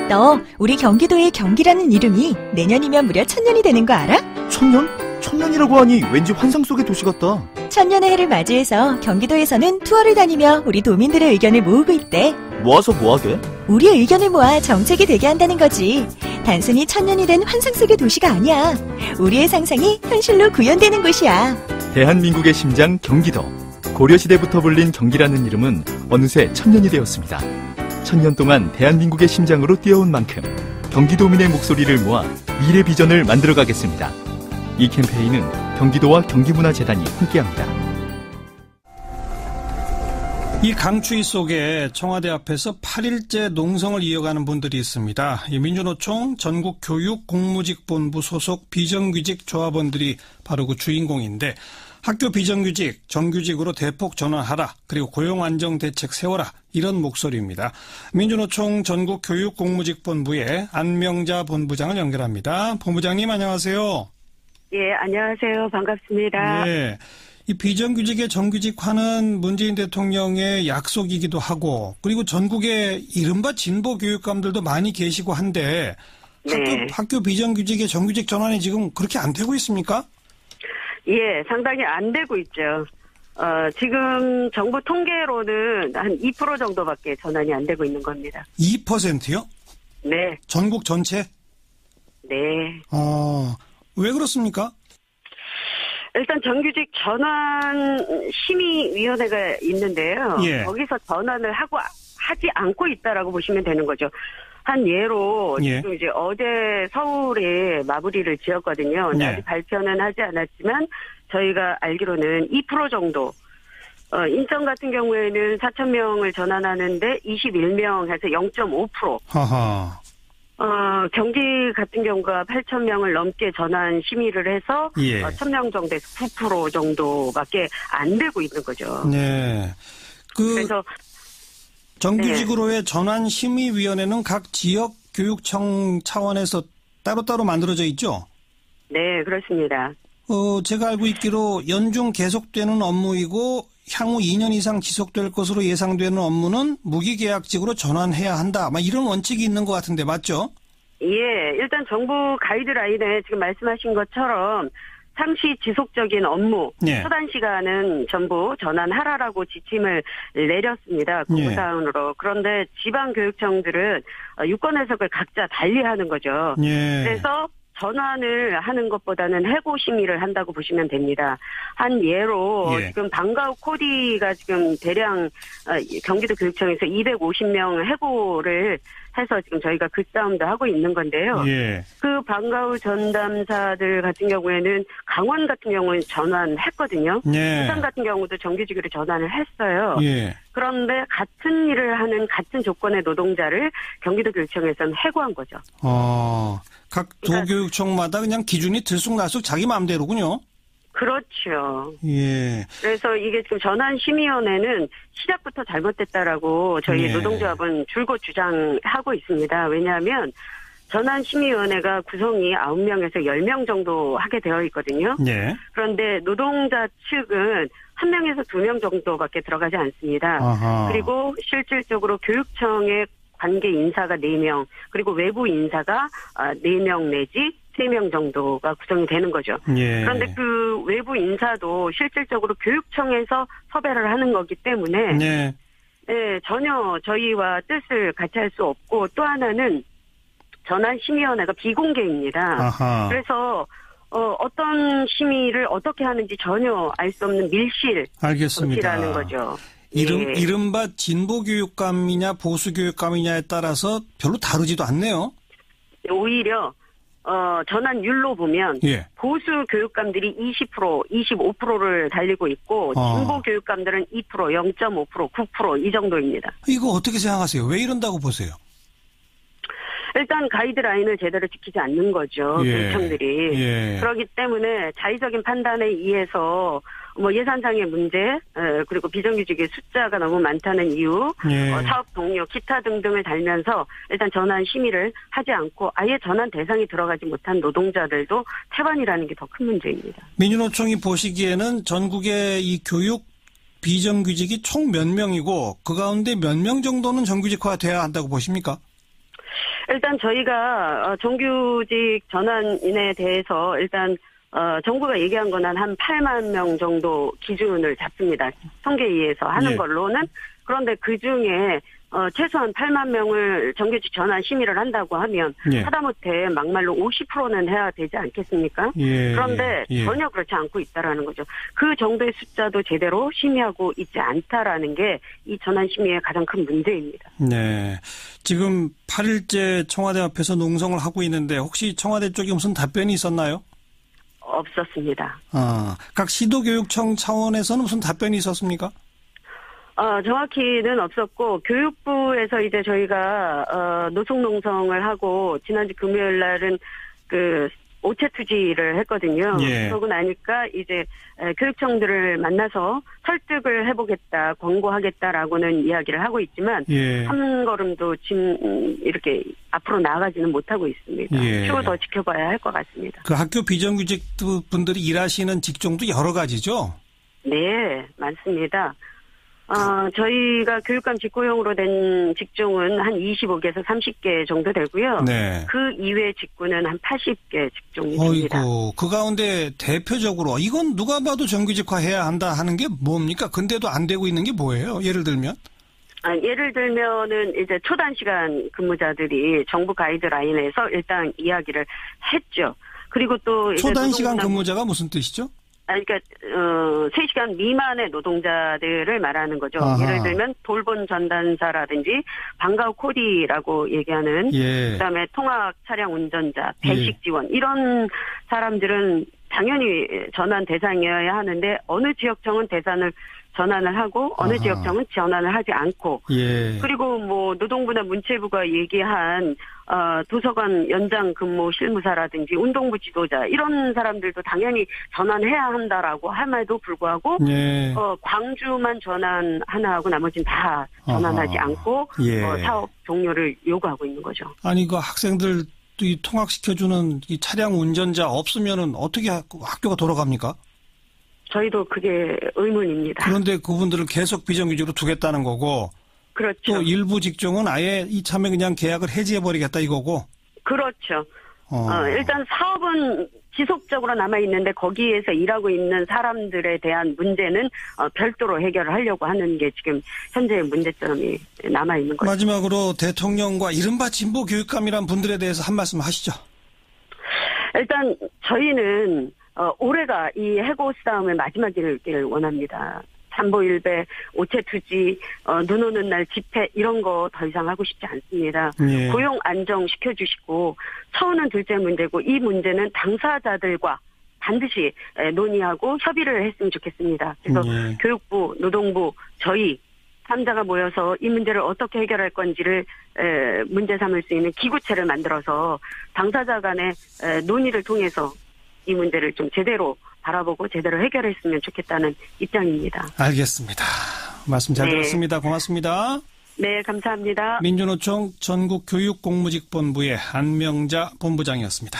너 우리 경기도의 경기라는 이름이 내년이면 무려 1000년이 되는 거 알아? 1000년? 1000년이라고 하니 왠지 환상 속의 도시 같다. 1000년의 해를 맞이해서 경기도에서는 투어를 다니며 우리 도민들의 의견을 모으고 있대. 모아서 뭐하게? 우리의 의견을 모아 정책이 되게 한다는 거지. 단순히 1000년이 된 환상 속의 도시가 아니야. 우리의 상상이 현실로 구현되는 곳이야. 대한민국의 심장 경기도. 고려시대부터 불린 경기라는 이름은 어느새 1000년이 되었습니다. 1000년 동안 대한민국의 심장으로 뛰어온 만큼 경기도민의 목소리를 모아 미래 비전을 만들어가겠습니다. 이 캠페인은 경기도와 경기문화재단이 함께합니다. 이 강추위 속에 청와대 앞에서 8일째 농성을 이어가는 분들이 있습니다. 이 민주노총 전국교육공무직본부 소속 비정규직 조합원들이 바로 그 주인공인데, 학교 비정규직, 정규직으로 대폭 전환하라, 그리고 고용안정대책 세워라, 이런 목소리입니다. 민주노총 전국교육공무직본부의 안명자 본부장을 연결합니다. 본부장님 안녕하세요. 예, 안녕하세요. 반갑습니다. 예, 이 비정규직의 정규직화는 문재인 대통령의 약속이기도 하고, 그리고 전국에 이른바 진보 교육감들도 많이 계시고 한데, 네. 학교 비정규직의 정규직 전환이 지금 그렇게 안 되고 있습니까? 예, 상당히 안 되고 있죠. 지금 정부 통계로는 한 2% 정도밖에 전환이 안 되고 있는 겁니다. 2%요? 네. 전국 전체? 네. 왜 그렇습니까? 일단 정규직 전환 심의위원회가 있는데요. 예. 거기서 전환을 하지 않고 있다라고 보시면 되는 거죠. 한 예로 예. 지금 이제 어제 서울에 마무리를 지었거든요. 네. 아직 발표는 하지 않았지만 저희가 알기로는 2% 정도. 인천 같은 경우에는 4,000명을 전환하는데 21명 해서 0.5%. 하하. 경기 같은 경우가 8,000명을 넘게 전환 심의를 해서 예. 1,000명 정도에서 9% 정도밖에 안 되고 있는 거죠. 네. 그래서 정규직으로의 전환심의위원회는 각 지역 교육청 차원에서 따로따로 만들어져 있죠? 네, 그렇습니다. 제가 알고 있기로 연중 계속되는 업무이고 향후 2년 이상 지속될 것으로 예상되는 업무는 무기계약직으로 전환해야 한다. 이런 원칙이 있는 것 같은데 맞죠? 예, 일단 정부 가이드라인에 지금 말씀하신 것처럼 상시 지속적인 업무, 네. 수단 시간은 전부 전환하라라고 지침을 내렸습니다. 공무사항으로. 그런데 지방교육청들은 유권 해석을 각자 달리하는 거죠. 예. 그래서 전환을 하는 것보다는 해고 심의를 한다고 보시면 됩니다. 한 예로 예. 지금 방과후 코디가 지금 대량 경기도 교육청에서 250명 해고를 해서 지금 저희가 그 싸움도 하고 있는 건데요. 예. 그 방과후 전담사들 같은 경우에는 강원 같은 경우는 전환했거든요. 예. 부산 같은 경우도 정규직으로 전환을 했어요. 예. 그런데 같은 일을 하는 같은 조건의 노동자를 경기도 교육청에서는 해고한 거죠. 각 도교육청마다 그냥 기준이 들쑥날쑥 자기 마음대로군요. 그렇죠. 예. 그래서 이게 지금 전환심의위원회는 시작부터 잘못됐다라고 저희 예. 노동조합은 줄곧 주장하고 있습니다. 왜냐하면 전환심의위원회가 구성이 9명에서 10명 정도 하게 되어 있거든요. 예. 그런데 노동자 측은 1명에서 2명 정도밖에 들어가지 않습니다. 아하. 그리고 실질적으로 교육청의 관계 인사가 4명, 그리고 외부 인사가 4명 내지 3명 정도가 구성이 되는 거죠. 예. 그런데 그 외부 인사도 실질적으로 교육청에서 섭외를 하는 거기 때문에 예. 네, 전혀 저희와 뜻을 같이 할 수 없고, 또 하나는 전환심의위원회가 비공개입니다. 아하. 그래서 어떤 심의를 어떻게 하는지 전혀 알 수 없는 밀실 알겠습니다. 정치라는 거죠. 이른바 진보교육감이냐 보수교육감이냐에 따라서 별로 다르지도 않네요. 오히려 전환율로 보면 예. 보수 교육감들이 20%, 25%를 달리고 있고 진보 교육감들은 2%, 0.5%, 9% 이 정도입니다. 이거 어떻게 생각하세요? 왜 이런다고 보세요? 일단 가이드라인을 제대로 지키지 않는 거죠. 예. 교육청들이. 예. 그렇기 때문에 자의적인 판단에 의해서 예산상의 문제, 그리고 비정규직의 숫자가 너무 많다는 이유, 예. 사업 동료, 기타 등등을 달면서 일단 전환 심의를 하지 않고 아예 전환 대상이 들어가지 못한 노동자들도 태반이라는 게 더 큰 문제입니다. 민주노총이 보시기에는 전국의 이 교육 비정규직이 총 몇 명이고 그 가운데 몇 명 정도는 정규직화돼야 한다고 보십니까? 일단 저희가 정규직 전환인에 대해서 일단 정부가 얘기한 건 한 8만 명 정도 기준을 잡습니다. 통계에 의해서 하는 예. 걸로는. 그런데 그중에 최소한 8만 명을 정규직 전환 심의를 한다고 하면 예. 하다못해 막말로 50%는 해야 되지 않겠습니까? 예. 그런데 예. 전혀 그렇지 않고 있다라는 거죠. 그 정도의 숫자도 제대로 심의하고 있지 않다라는 게 이 전환 심의의 가장 큰 문제입니다. 네. 지금 8일째 청와대 앞에서 농성을 하고 있는데 혹시 청와대 쪽에 무슨 답변이 있었나요? 없었습니다. 각 시도교육청 차원에서는 무슨 답변이 있었습니까? 정확히는 없었고, 교육부에서 이제 저희가, 노숙농성을 하고, 지난주 금요일 날은 오체 투지를 했거든요. 예. 그러고 나니까 이제 교육청들을 만나서 설득을 해보겠다, 권고하겠다라고는 이야기를 하고 있지만, 예. 한 걸음도 지금 이렇게 앞으로 나아가지는 못하고 있습니다. 예. 추후 더 지켜봐야 할 것 같습니다. 그 학교 비정규직 분들이 일하시는 직종도 여러 가지죠? 네, 많습니다. 저희가 교육감 직고용으로 된 직종은 한 25개에서 30개 정도 되고요. 네. 그 이외 직군은 한 80개 직종이 됩니다. 어이구, 그 가운데 대표적으로 이건 누가 봐도 정규직화해야 한다 하는 게 뭡니까? 근데도 안 되고 있는 게 뭐예요? 예를 들면? 예를 들면은 이제 초단시간 근무자들이 정부 가이드라인에서 일단 이야기를 했죠. 그리고 또 이제 초단시간 근무자가 무슨 뜻이죠? 그러니까 3시간 미만의 노동자들을 말하는 거죠. 아하. 예를 들면 돌봄 전단사라든지 방과후 코디라고 얘기하는 예. 그다음에 통학 차량 운전자, 배식 지원 이런 사람들은 당연히 전환 대상이어야 하는데 어느 지역청은 대상을 전환을 하고 어느 아하. 지역청은 전환을 하지 않고 예. 그리고 뭐 노동부나 문체부가 얘기한 도서관 연장 근무 실무사라든지 운동부 지도자 이런 사람들도 당연히 전환해야 한다라고 함에도 불구하고 예. 광주만 전환 하나 하고 나머지는 다 전환하지 아하. 않고 예. 사업 종료를 요구하고 있는 거죠. 아니 그 학생들 이 통학시켜주는 이 차량 운전자 없으면은 어떻게 학교가 돌아갑니까? 저희도 그게 의문입니다. 그런데 그분들을 계속 비정규직으로 두겠다는 거고 그렇죠. 또 일부 직종은 아예 이참에 그냥 계약을 해지해버리겠다 이거고. 그렇죠. 일단 사업은 지속적으로 남아있는데 거기에서 일하고 있는 사람들에 대한 문제는 별도로 해결을 하려고 하는 게 지금 현재의 문제점이 남아있는 거죠. 마지막으로 대통령과 이른바 진보 교육감이란 분들에 대해서 한 말씀 하시죠. 일단 저희는 올해가 이 해고 싸움의 마지막이길 원합니다. 삼보일배, 오체투지, 눈 오는 날 집회 이런 거 더 이상 하고 싶지 않습니다. 예. 고용 안정시켜주시고 처우는 둘째 문제고 이 문제는 당사자들과 반드시 논의하고 협의를 했으면 좋겠습니다. 그래서 예. 교육부, 노동부, 저희 3자가 모여서 이 문제를 어떻게 해결할 건지를 문제 삼을 수 있는 기구체를 만들어서 당사자 간의 논의를 통해서 이 문제를 좀 제대로 바라보고 제대로 해결했으면 좋겠다는 입장입니다. 알겠습니다. 말씀 잘 네. 들었습니다. 고맙습니다. 네, 감사합니다. 민주노총 전국교육공무직본부의 안명자 본부장이었습니다.